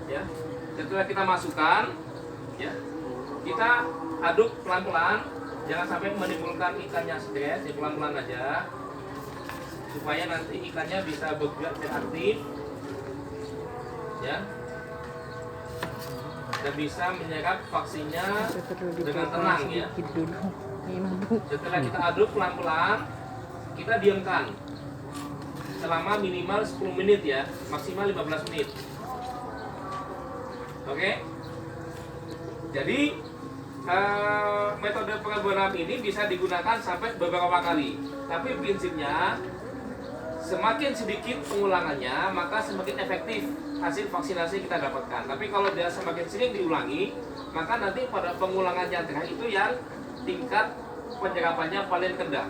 ya. Setelah kita masukkan, ya, kita aduk pelan-pelan, jangan sampai menimbulkan ikannya stres, ya pelan-pelan aja, supaya nanti ikannya bisa bergerak dan aktif, ya, dan bisa menyerap vaksinnya dengan tenang, ya. Setelah kita aduk pelan-pelan, kita diamkan selama minimal 10 menit ya, maksimal 15 menit. Oke. Jadi metode pengaburan ini bisa digunakan sampai beberapa kali. Tapi prinsipnya semakin sedikit pengulangannya, maka semakin efektif hasil vaksinasi kita dapatkan. Tapi kalau dia semakin sering diulangi, maka nanti pada pengulangan yang terakhir itu yang tingkat penyerapannya paling rendah.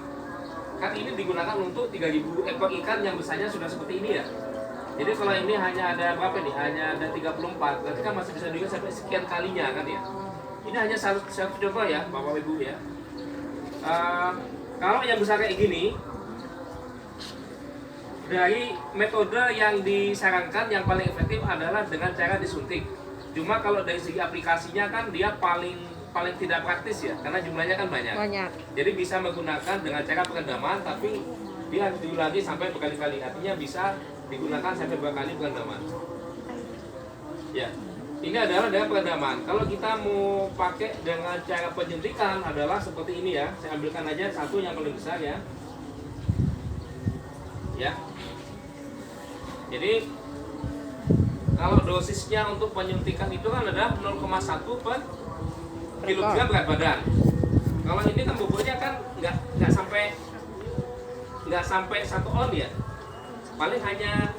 Kan ini digunakan untuk 3.000 ekor ikan yang besarnya sudah seperti ini ya. Jadi kalau ini hanya ada berapa nih? Hanya ada 34, berarti kan masih bisa diulang sampai sekian kalinya kan ya. Ini hanya satu contoh ya Bapak Ibu ya. Kalau yang besar kayak gini, dari metode yang disarankan yang paling efektif adalah dengan cara disuntik. Cuma kalau dari segi aplikasinya kan dia paling tidak praktis ya, karena jumlahnya kan banyak. Jadi bisa menggunakan dengan cara perendaman, tapi dia harus diulangi sampai berkali-kali. Artinya bisa digunakan sampai berkali perendaman. Ya, ini adalah dengan perendaman. Kalau kita mau pakai dengan cara penyuntikan adalah seperti ini ya. Saya ambilkan aja satu yang paling besar ya. Ya. Jadi kalau dosisnya untuk penyuntikan itu kan ada 0,1 per kilogram berat badan. Kalau ini kan bobotnya kan nggak sampai 1 on ya. Paling hanya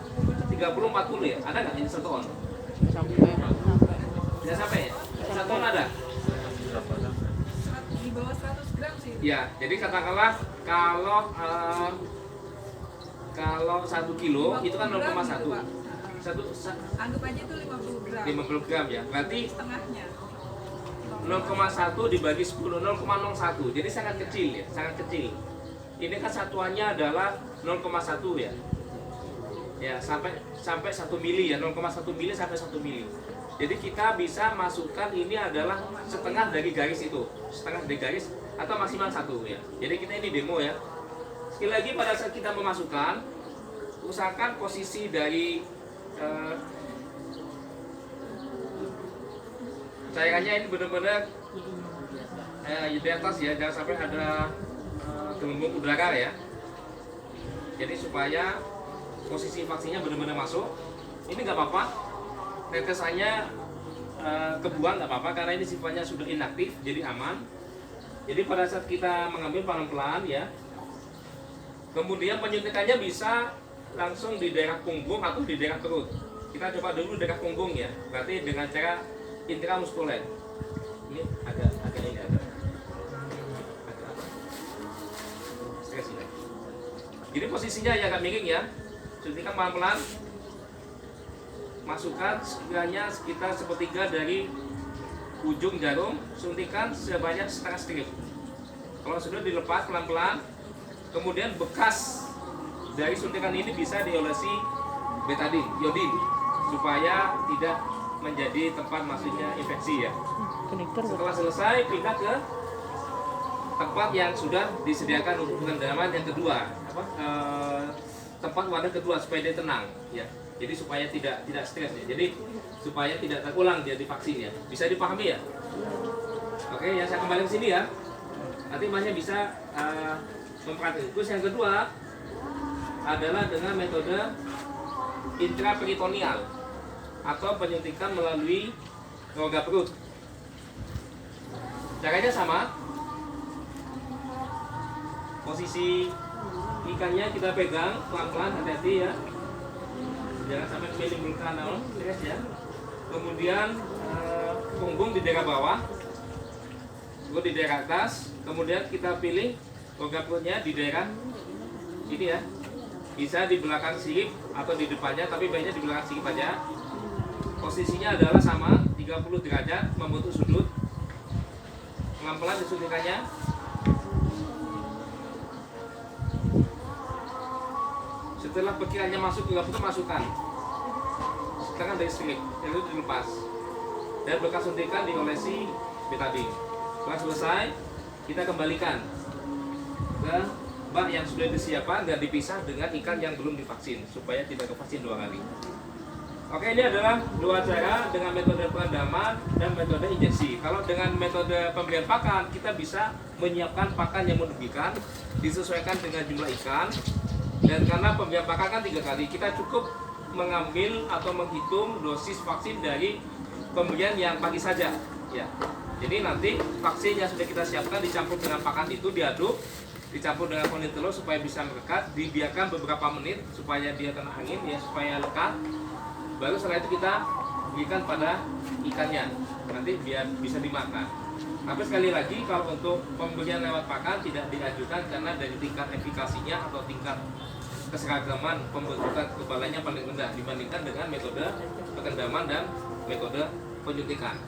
30-40 ya. Ada nggak ini 1 on? Nggak sampai ya? 1 on ada? Di bawah 100 gram sih. Ya, jadi katakanlah kalau 1 kilo itu kan 0,1. Anggap aja itu 50 gram. 50 gram ya. Berarti Setengahnya. 0,1 dibagi 10, 0,01. Jadi sangat kecil ya, sangat kecil. Ini kan satuannya adalah 0,1 ya. Ya, sampai 1 mili ya, 0,1 mili sampai 1 mili. Jadi kita bisa masukkan ini adalah setengah dari garis itu, setengah dari garis atau maksimal 1 ya. Jadi kita ini demo ya. Sekali lagi pada saat kita memasukkan, usahakan posisi dari cairannya ini benar-benar di atas ya, jangan sampai ada gelembung udara ya. Jadi supaya posisi vaksinnya benar-benar masuk. Ini nggak apa-apa, tetesannya kebuang nggak apa-apa karena ini sifatnya sudah inaktif, jadi aman. Jadi pada saat kita mengambil pelan-pelan ya, kemudian penyuntikannya bisa langsung di daerah punggung atau di daerah perut. Kita coba dulu daerah punggung ya, berarti dengan cara intramuskuler. Ini agak ini agak stres ya. Jadi posisinya ya agak miring ya. Suntikan pelan-pelan. Masukkan sekiranya sekitar sepertiga dari ujung jarum, suntikan sebanyak setengah strip. Kalau sudah dilepas pelan-pelan, kemudian bekas dari suntikan ini bisa diolesi betadin, iodin, supaya tidak menjadi tempat masuknya infeksi ya. Setelah selesai, pindah ke tempat yang sudah disediakan untuk pengendaman yang kedua, tempat wadah kedua supaya dia tenang ya. Jadi supaya tidak stres ya. Jadi supaya tidak terulang dia divaksin ya. Bisa dipahami ya? Oke, ya saya kembali ke sini ya. Nanti Masnya bisa mempraktikkan. Terus yang kedua adalah dengan metode intraperitoneal atau penyuntikan melalui rongga perut. Caranya sama. Posisi ikannya kita pegang pelan-pelan, hati-hati ya. Jangan sampai menimbulkan stres ya. Kemudian punggung di daerah bawah, perut di daerah atas. Kemudian kita pilih rongga perutnya di daerah ini ya. Bisa di belakang sirip atau di depannya, tapi baiknya di belakang sirip aja. Posisinya adalah sama, 30 derajat membentuk sudut. Pelan-pelan disuntikannya. Setelah pikirannya masuk ke itu masukkan. tekan dari strip, itu dilepas. Dan bekas suntikan diolesi betadine. Setelah selesai, kita kembalikan ke bak yang sudah disiapkan dan dipisah dengan ikan yang belum divaksin supaya tidak kevaksin 2 kali. Oke, ini adalah 2 cara dengan metode perendaman dan metode injeksi. Kalau dengan metode pemberian pakan, kita bisa menyiapkan pakan yang mendugikan disesuaikan dengan jumlah ikan. Dan karena pemberian pakan kan 3 kali, kita cukup mengambil atau menghitung dosis vaksin dari pemberian yang pagi saja. Ya. Jadi nanti vaksin yang sudah kita siapkan dicampur dengan pakan itu, diaduk, dicampur dengan kuning telur supaya bisa melekat, dibiarkan beberapa menit supaya dia kena angin, ya supaya lekat. Baru setelah itu kita berikan pada ikannya, nanti biar bisa dimakan. Tapi sekali lagi, kalau untuk pemberian lewat pakan tidak diajukan karena dari tingkat efikasinya atau tingkat keseragaman pembentukan kekebalannya paling rendah dibandingkan dengan metode pengendaman dan metode penyuntikan.